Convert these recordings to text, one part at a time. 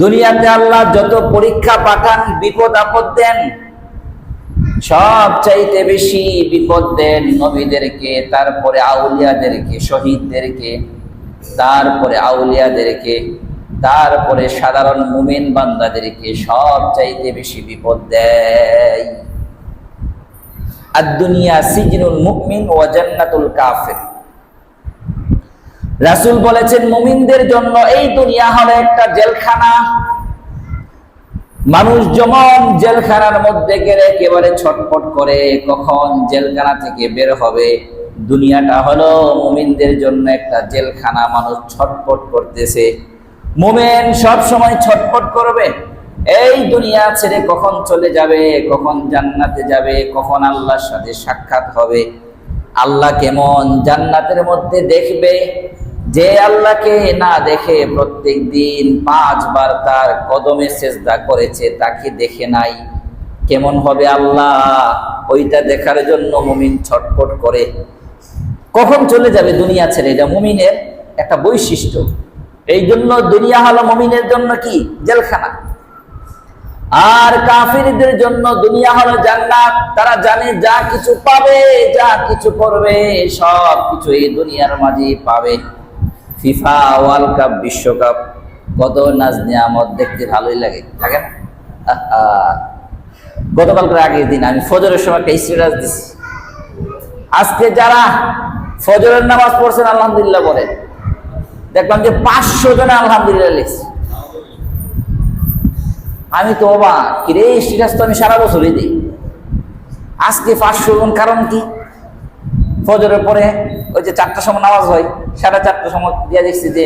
দুনিয়াতে আল্লাহ যত পরীক্ষা পাঠান, বিপদ আপদ দেন, সব চাইতে বেশি বিপদ দেন নবীদেরকে, তারপরে আউলিয়াদেরকে, শহীদদেরকে, তারপরে আউলিয়াদেরকে, তারপরে সাধারণ মুমিন বান্দাদেরকে সব চাইতে বেশি বিপদ দেয়। আদ-দুনিয়া সিজনুল মুমিন ওয়া জান্নাতুল কাফির। রাসূল বলেছেন, মুমিনদের জন্য এই দুনিয়া হলো একটা জেলখানা। মানুষ যেমন জেলখানার মধ্যে গেলে একেবারে ছটফট করে কখন জেলখানা থেকে বের হবে, দুনিয়াটা হলো মুমিনদের জন্য একটা জেলখানা। মানুষ ছটফট করতেছে। মুমিন সব সময় ছটফট করবে, এই দুনিয়া ছেড়ে কখন চলে যাবে, কখন জান্নাতে যাবে, কখন আল্লাহর সাথে সাক্ষাৎ হবে, আল্লাহ কেমন জান্নাতের মধ্যে দেখবে। যে আল্লাহকে না দেখে প্রত্যেক দিন 5 বার তার কদমে সেজদা করেছে, তাকে দেখে নাই, কেমন হবে আল্লাহ, ওইটা দেখার জন্য মুমিন ছটফট করে। কখন চলে যাবে দুনিয়া ছেড়ে, এটা মুমিনের একটা বৈশিষ্ট্য। এই জন্য দুনিয়া হলো মুমিনের জন্য কি জেলখানা, আর কাফিরদের জন্য দুনিয়া হলো জান্নাত। তারা জানে যা কিছু পাবে, যা কিছু করবে, সব কিছু এই দুনিয়ার মাঝেই পাবে। ফিফা ওয়ার্ল্ড কাপ, বিশ্বকাপ, কত নাজ নিয়ামত, দেখতে ভালোই লাগে, লাগে না? গতকালকে আগের দিন আমি ফজরের সময় একটা স্ট্যাটাস দিচ্ছি, আজকে যারা ফজরের নামাজ পড়ছেন আলহামদুলিল্লাহ বলে, দেখলাম যে 500 জনে আলহামদুলিল্লাহ লিখছে। আমি তো অবাক, কিরে স্ট্যাটাস তো আমি সারা বছরই দিই, আজকে 500 জন, কারণ কি? ফজরের পরে ওই যে 4টার সময় নামাজ হয়, 4:30টার সময় দিয়ে দেখছি যে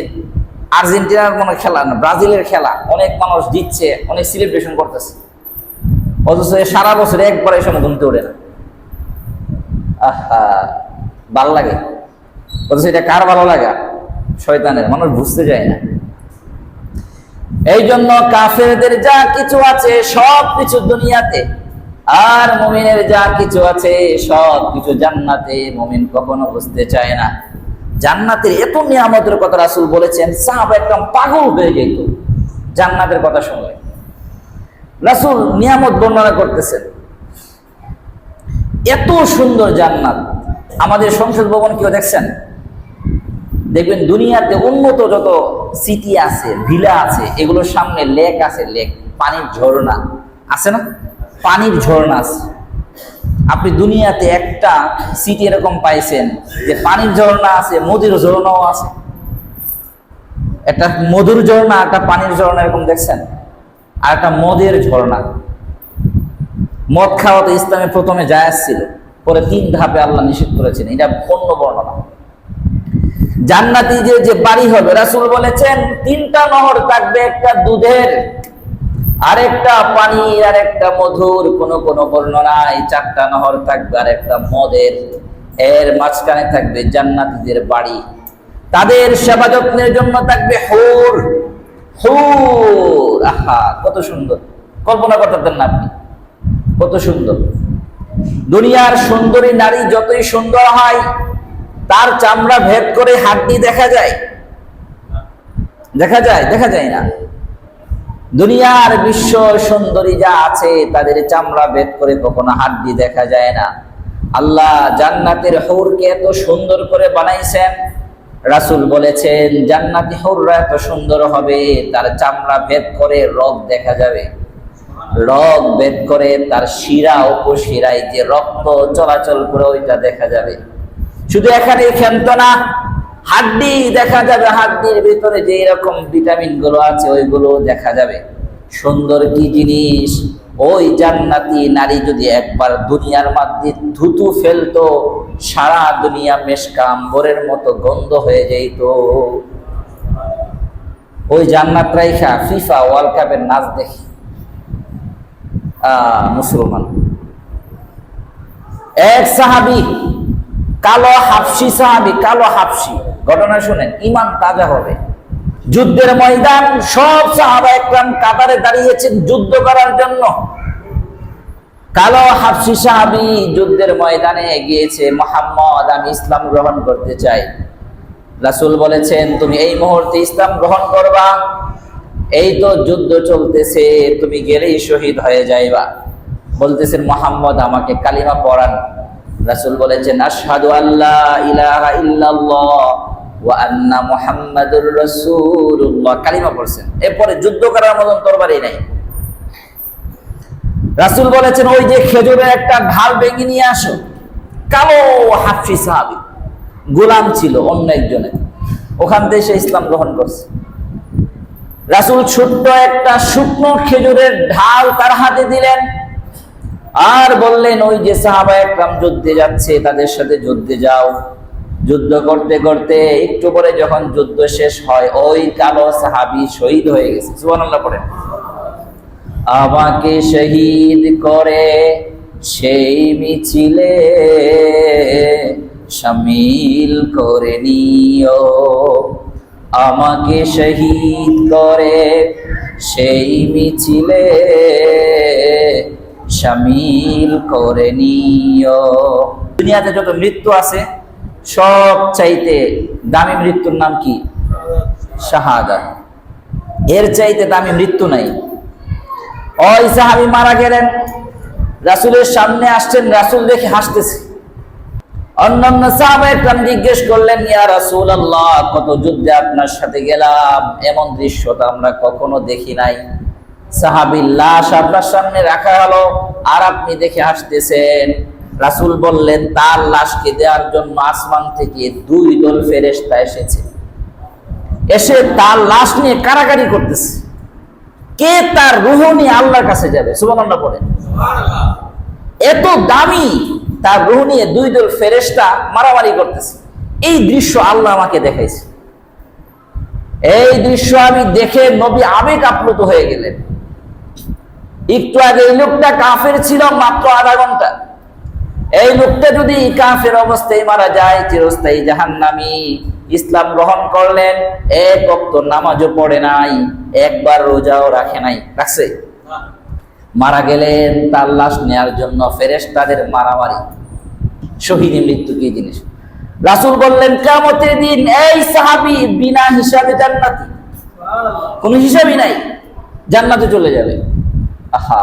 আর্জেন্টিনার কোনো খেলা না, ব্রাজিলের খেলা, অনেক মানুষ জিতছে, অনেক সেলিব্রেশন করতেছে, অথচ সারা বছরে একবার এই সময় ঘুমতে ওঠে না। ভালো লাগে, অথচ এটা কার ভালো লাগা? শয়তানের। মানুষ বুঝতে যায় না। এই জন্য কাফেরদের যা কিছু আছে সব কিছু দুনিয়াতে, আর মুমিনের যা কিছু আছে সব কিছু জান্নাতে। মুমিন কখনো বুঝতে চায় না জান্নাতের এত নিয়ামতের কথা রাসূল বলেছেন, সাহাবা একদম পাগল হয়ে যেত জান্নাতের কথা শুনলে। রাসূল নিয়ামত বর্ণনা করতেছেন, এত সুন্দর জান্নাত। আমাদের সংসদ ভবন কেউ দেখছেন? দেখবেন দুনিয়াতে উন্নত যত সিটি আছে, ভিলা আছে, এগুলোর সামনে লেক আছে, লেক, পানির ঝর্ণা আছে না? পানির ঝর্ণা আছে। আপনি দুনিয়াতে একটা সিটি এরকম পাইছেন যে পানির ঝর্ণা আছে, মধুর ঝর্ণাও আছে? একটা মধুর ঝর্ণা, একটা পানির ঝর্ণা এরকম দেখছেন? আর একটা মদের ঝর্ণা। মদ খাওয়া তো ইসলামে প্রথমে জায়েজ ছিল, পরে 3 ধাপে আল্লাহ নিষেধ করেছেন, এটা অন্য বর্ণনা। জান্নাতি যে বাড়ি হবে, রাসূল বলেছেন 3টা নহর থাকবে, একটা দুধের, আরেকটা পানি, আর একটা মধুর। কোন কোন বর্ণনায় 4টা নহর থাকবে আর একটা মদের। এর মাঝখানে থাকবে জান্নাতীদের বাড়ি, তাদের সেবা যত্নের জন্য থাকবে হুর। হুর, আহা কত সুন্দর, কল্পনা করতে পারেন না আপনি? কত সুন্দর। দুনিয়ার সুন্দরী নারী যতই সুন্দর হয়, তার চামড়া ভেদ করে হাড্ডি দেখা যায়? দেখা যায়? দেখা যায় না। দুনিয়ার বিশ্ব সুন্দরী যা আছে, তাদের চামড়া ভেদ করে কখনো হাড্ডি দেখা যায় না। আল্লাহ জান্নাতের হুরকে এত সুন্দর করে বানাইছেন, রাসূল বলেছেন জান্নাতি হুররা এত সুন্দর হবে, তার চামড়া ভেদ করে রগ দেখা যাবে, রগ ভেদ করে তার শিরা, উপশিরায় যে রক্ত চলাচল করে ওইটা দেখা যাবে। শুধু এখানে ক্ষান্ত না, হাড্ডি দেখা যাবে, হাড্ডির ভিতরে যে এরকম ভিটামিন গুলো আছে ওইগুলো দেখা যাবে। সুন্দর কি জিনিস! ওই জান্নাতি নারী যদি একবার দুনিয়ার মধ্যে থুতু ফেলতো, সারা দুনিয়া মেশকা আম্বরের মতো গন্ধ হয়ে যেত। ওই জান্নাত রাইখা ফিফা ওয়ার্ল্ড কাপের নাচ দেখি মুসলমান। এক সাহাবী, কালো হাবশি সাহাবী, কালো হাবশি, ঘটনা শুনেন, ঈমান তাজা হবে। যুদ্ধের ময়দান, সব সাহাবা একরাম কাতারে দাঁড়িয়েছেন যুদ্ধ করার জন্য। কালো হাবশি সাহাবী যুদ্ধের ময়দানে গিয়েছে, মুহাম্মদ আমি ইসলাম গ্রহণ করতে চাই। রাসূল বলেছেন তুমি এই মুহূর্তে ইসলাম গ্রহণ করবা। এই তো যুদ্ধ চলতেছে, তুমি গেলেই শহীদ হয়ে যাইবা। বলতেছেন মুহাম্মদ আমাকে কালিমা পড়ান। রাসূল বলেছেন আশহাদু আল্লা ইলাহা ইল্লাল্লাহ ওয়া আন্না মুহাম্মাদুর রাসূলুল্লাহ, কালিমা পড়ছেন। এরপরে যুদ্ধ করার মতন তরবারি নাই। রাসূল বলেছেন ওই যে খেজুরের একটা ঢাল ভেঙে নিয়ে আসো। কালো হাফসি সাহাবী, গোলাম ছিল অন্য একজনের, ওখান থেকে সে ইসলাম গ্রহণ করছে। রাসূল ছোট্ট একটা শুকনো খেজুরের ঢাল তার হাতে দিলেন আর বললেন ওই যে সাহাবায়ে একরাম যুদ্ধে যাচ্ছে তাদের সাথে যুদ্ধে যাও। যুদ্ধ করতে করতে একটু পরে যখন যুদ্ধ শেষ হয় ওই কালো সাহাবী শহীদ হয়ে গেছে। সুবহানাল্লাহ পড়েন। আমাকে শহীদ করে সেই মিছিলে শামিল করে নিও, আমাকে শহীদ করে সেই মিছিলে শামিল করে নিও। দুনিয়াতে যত মৃত্যু আছে সব চাইতে দামি মৃত্যুর নাম কি? শাহাদাত। এর চাইতে দামি মৃত্যু নাই। ওই সাহাবী মারা গেলেন, রাসূলের সামনে আসছেন, রাসূল দেখে হাসতেছে। অন্যান্য সাহাবায়ে একরাম জিজ্ঞেস করলেন ইয়া রাসূলুল্লাহ কত যুদ্ধে আপনার সাথে গেলাম, এমন দৃশ্য তো আমরা কখনো দেখি নাই। সাহাবীর লাশ আপনার সামনে রাখা হলো আর আপনি দেখে হাসতেছেন। রাসূল বললেন তার লাশকে দেওয়ার জন্য আসমান থেকে 2 দল ফেরেশতা এসেছে, এসে তার লাশ নিয়ে কারাকারি করতেছে। কে তার রূহ নিয়ে আল্লাহর কাছে যাবে? সুবহানাল্লাহ পড়েন। এত দামি তার রূহ নিয়ে 2 দল ফেরেশতা মারামারি করতেছে। এই দৃশ্য আল্লাহ আমাকে দেখাইছে। এই দৃশ্য আমি দেখে নবী আবেগ আপ্লুত হয়ে গেলেন। একটু আগে এই লোকটা কাফের ছিল মাত্র আধা ঘন্টা, এই লোকটা যদি কাফের অবস্থায় মারা যায় চিরস্থায়ী জাহান্নামী। ইসলাম গ্রহণ করলেন, এক ওয়াক্ত নামাজও পড়ে নাই, একবার রোজাও রাখে নাই, রাখছে? মারা গেলেন, তার লাশ নেয়ার জন্য ফেরেশতাদের মারামারি। শহীদের মৃত্যু কি জিনিস? রাসূল বললেন কিয়ামতের দিন এই সাহাবী বিনা হিসাবে জান্নাতি, কোনো হিসাবই নাই, জান্নাতে চলে যাবে। আহা,